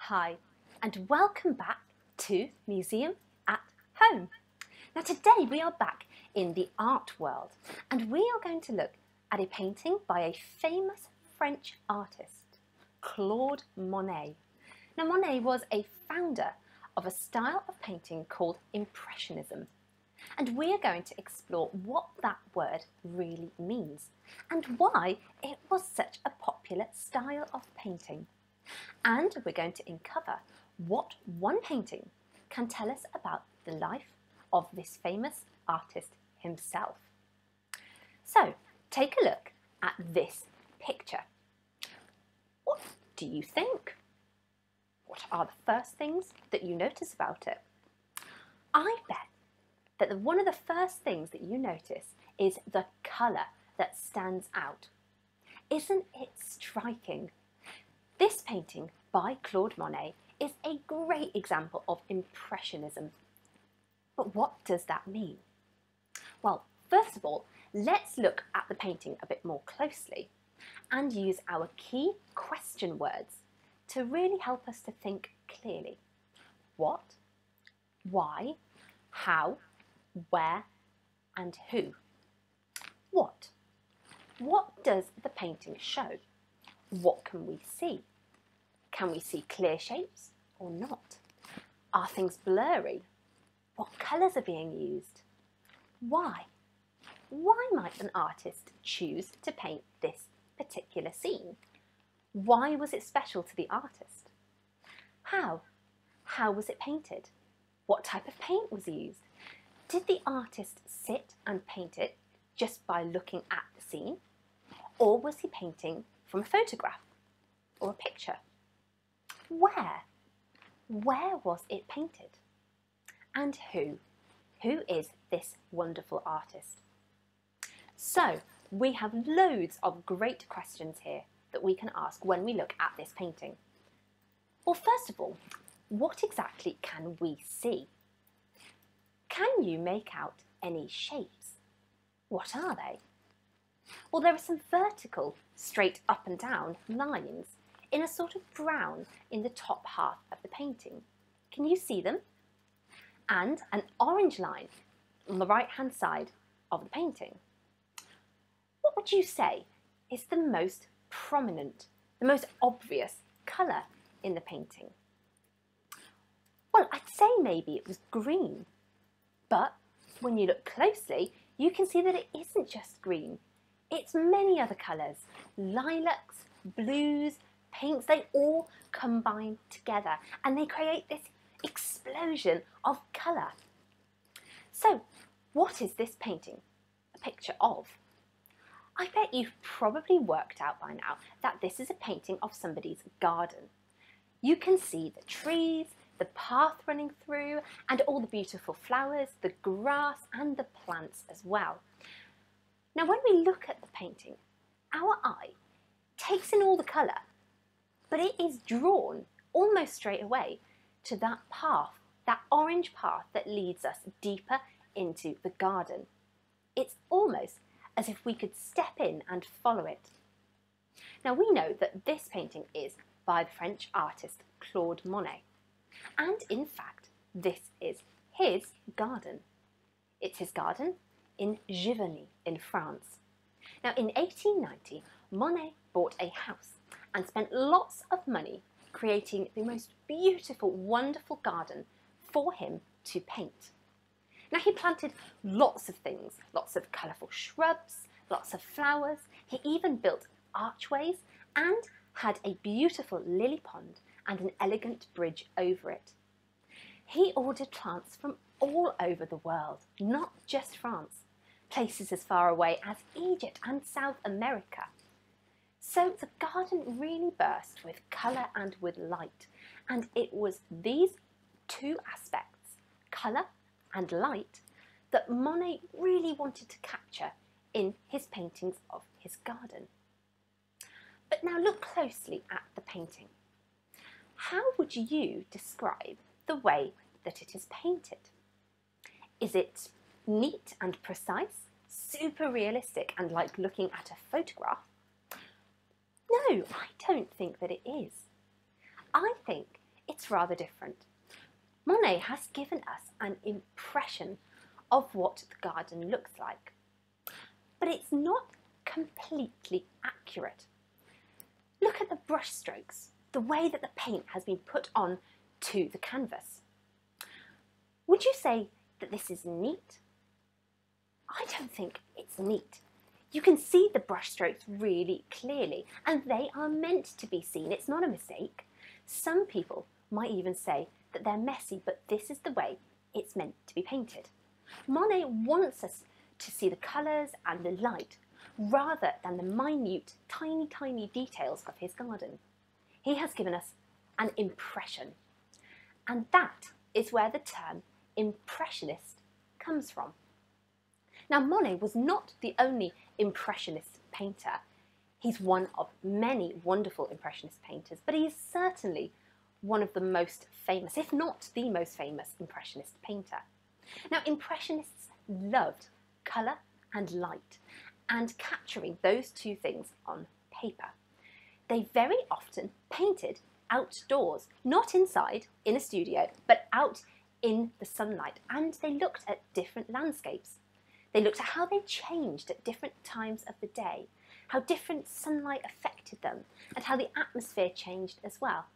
Hi, and welcome back to Museum at Home. Now today we are back in the art world and we are going to look at a painting by a famous French artist, Claude Monet. Now Monet was a founder of a style of painting called Impressionism, and we are going to explore what that word really means and why it was such a popular style of painting. And we're going to uncover what one painting can tell us about the life of this famous artist himself. So, take a look at this picture. What do you think? What are the first things that you notice about it? I bet that one of the first things that you notice is the colour that stands out. Isn't it striking? This painting by Claude Monet is a great example of Impressionism. But what does that mean? Well, first of all, let's look at the painting a bit more closely and use our key question words to really help us to think clearly. What, why, how, where, and who. What? What does the painting show? What can we see? Can we see clear shapes or not? Are things blurry? What colours are being used? Why? Why might an artist choose to paint this particular scene? Why was it special to the artist? How? How was it painted? What type of paint was used? Did the artist sit and paint it just by looking at the scene? Or was he painting from a photograph or a picture? Where? Where was it painted? And who? Who is this wonderful artist? So we have loads of great questions here that we can ask when we look at this painting. Well, first of all, what exactly can we see? Can you make out any shapes? What are they? Well, there are some vertical, straight up and down lines in a sort of brown in the top half of the painting. Can you see them? And an orange line on the right-hand side of the painting. What would you say is the most prominent, the most obvious colour in the painting? Well, I'd say maybe it was green, but when you look closely, you can see that it isn't just green. It's many other colours, lilacs, blues, pinks, they all combine together and they create this explosion of colour. So, what is this painting a picture of? I bet you've probably worked out by now that this is a painting of somebody's garden. You can see the trees, the path running through, and all the beautiful flowers, the grass and the plants as well. Now when we look at the painting, our eye takes in all the colour, but it is drawn almost straight away to that path, that orange path that leads us deeper into the garden. It's almost as if we could step in and follow it. Now we know that this painting is by the French artist Claude Monet, and in fact this is his garden. It's his garden in Giverny in France. Now in 1890, Monet bought a house and spent lots of money creating the most beautiful, wonderful garden for him to paint. Now he planted lots of things, lots of colourful shrubs, lots of flowers. He even built archways and had a beautiful lily pond and an elegant bridge over it. He ordered plants from all over the world, not just France, places as far away as Egypt and South America. So the garden really burst with colour and with light, and it was these two aspects, colour and light, that Monet really wanted to capture in his paintings of his garden. But now look closely at the painting. How would you describe the way that it is painted? Is it neat and precise, super realistic and like looking at a photograph? No, I don't think that it is. I think it's rather different. Monet has given us an impression of what the garden looks like, but it's not completely accurate. Look at the brush strokes, the way that the paint has been put on to the canvas. Would you say that this is neat? I don't think it's neat. You can see the brush strokes really clearly, and they are meant to be seen. It's not a mistake. Some people might even say that they're messy, but this is the way it's meant to be painted. Monet wants us to see the colours and the light rather than the minute, tiny details of his garden. He has given us an impression, and that is where the term Impressionist comes from. Now, Monet was not the only Impressionist painter. He's one of many wonderful Impressionist painters, but he is certainly one of the most famous, if not the most famous, Impressionist painter. Now, Impressionists loved colour and light and capturing those two things on paper. They very often painted outdoors, not inside in a studio, but out in the sunlight, and they looked at different landscapes. They looked at how they changed at different times of the day, how different sunlight affected them, and how the atmosphere changed as well.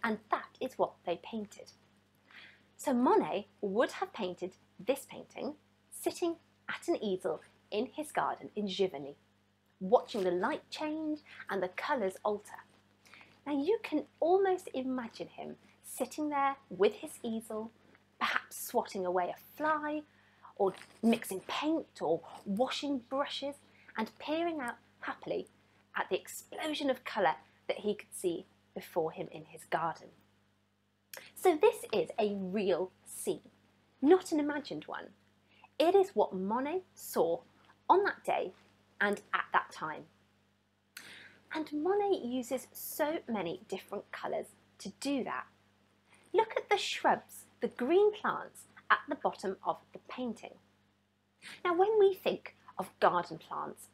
And that is what they painted. So Monet would have painted this painting sitting at an easel in his garden in Giverny, watching the light change and the colours alter. Now you can almost imagine him sitting there with his easel, perhaps swatting away a fly, or mixing paint or washing brushes, and peering out happily at the explosion of colour that he could see before him in his garden. So this is a real scene, not an imagined one. It is what Monet saw on that day and at that time. And Monet uses so many different colours to do that. Look at the shrubs, the green plants at the bottom of the painting. Now, when we think of garden plants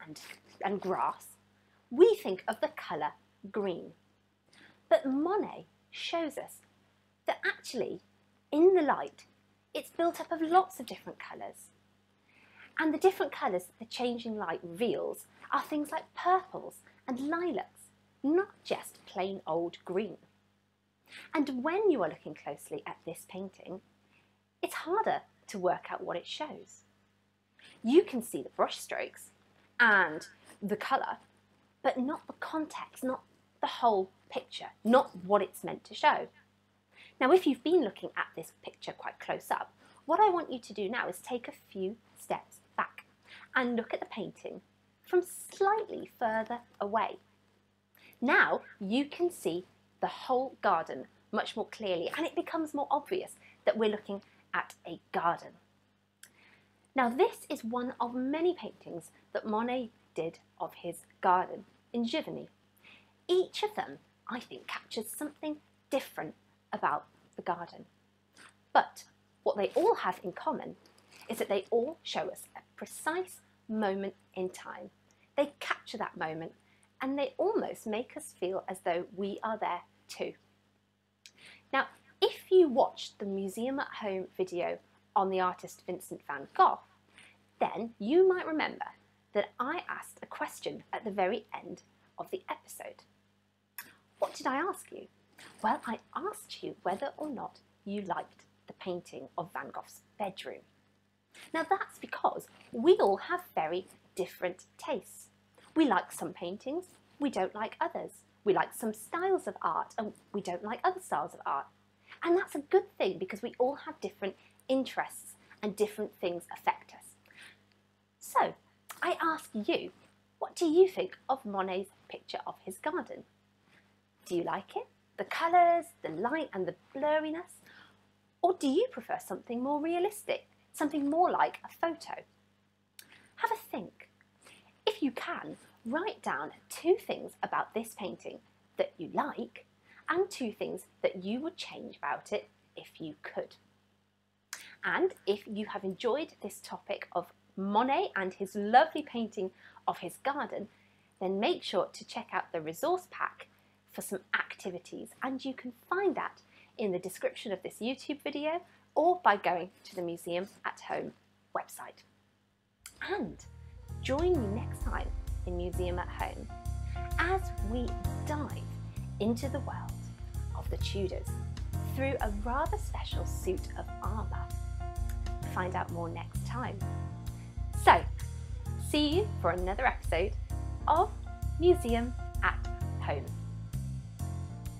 and grass, we think of the colour green. But Monet shows us that actually, in the light, it's built up of lots of different colours. And the different colours that the changing light reveals are things like purples and lilacs, not just plain old green. And when you are looking closely at this painting, it's harder to work out what it shows. You can see the brush strokes and the colour, but not the context, not the whole picture, not what it's meant to show. Now, if you've been looking at this picture quite close up, what I want you to do now is take a few steps back and look at the painting from slightly further away. Now you can see the whole garden much more clearly, and it becomes more obvious that we're looking at a garden. Now, this is one of many paintings that Monet did of his garden in Giverny. Each of them, I think, captures something different about the garden. But what they all have in common is that they all show us a precise moment in time. They capture that moment, and they almost make us feel as though we are there too. Now, if you watched the Museum at Home video on the artist Vincent van Gogh, then you might remember that I asked a question at the very end of the episode. What did I ask you? Well, I asked you whether or not you liked the painting of Van Gogh's bedroom. Now, that's because we all have very different tastes. We like some paintings, we don't like others. We like some styles of art and we don't like other styles of art. And that's a good thing because we all have different interests and different things affect us. So, I ask you, what do you think of Monet's picture of his garden? Do you like it? The colours, the light and the blurriness? Or do you prefer something more realistic, something more like a photo? Have a think. If you can, write down 2 things about this painting that you like and 2 things that you would change about it if you could. And if you have enjoyed this topic of Monet and his lovely painting of his garden, then make sure to check out the resource pack for some activities, and you can find that in the description of this YouTube video or by going to the Museum at Home website. And join me next time in Museum at Home as we dive into the world of the Tudors through a rather special suit of armour. Find out more next time. So, see you for another episode of Museum at Home.